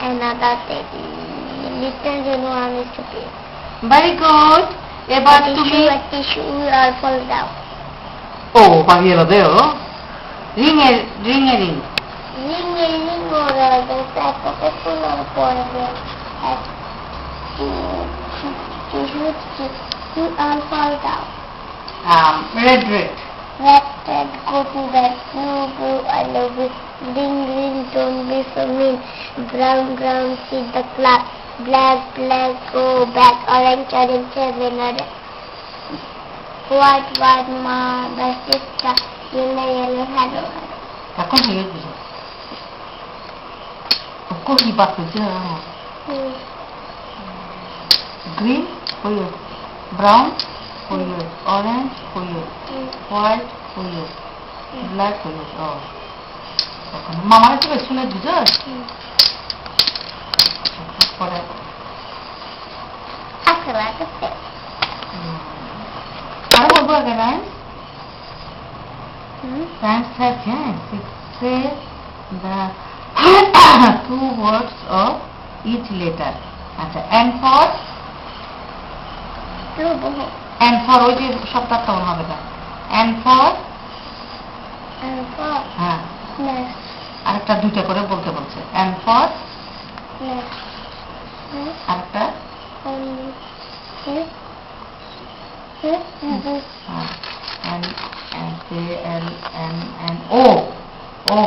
another thing. Little one is to be. Very good. এবার তুমি tissue all fall down. পাখি এলো দেও রিং এ রিং ওরা একটা ফুল পড়বে tissue all fall down. red Red, go to bed. Blue, I love you. Green, don't be so mean. Brown, see the cloud. Black, go back. Orange, seven. White, ma, the sister. Yellow, hello. এখন হয়ে গেছে কই পাচ্ছে green হয়ে brown হয়ে orange হয়ে white হয়ে black হয়ে এখন মামার একটু শুনে বুঝাস পরে আরো বলবো আগে Rhymes have say the two words of each letter. আচ্ছা and for ওই যে সপ্তাহ তখন হবে না and for হ্যাঁ আরেকটা দুইটা করে বলতে বলছে and for আরেকটা and O for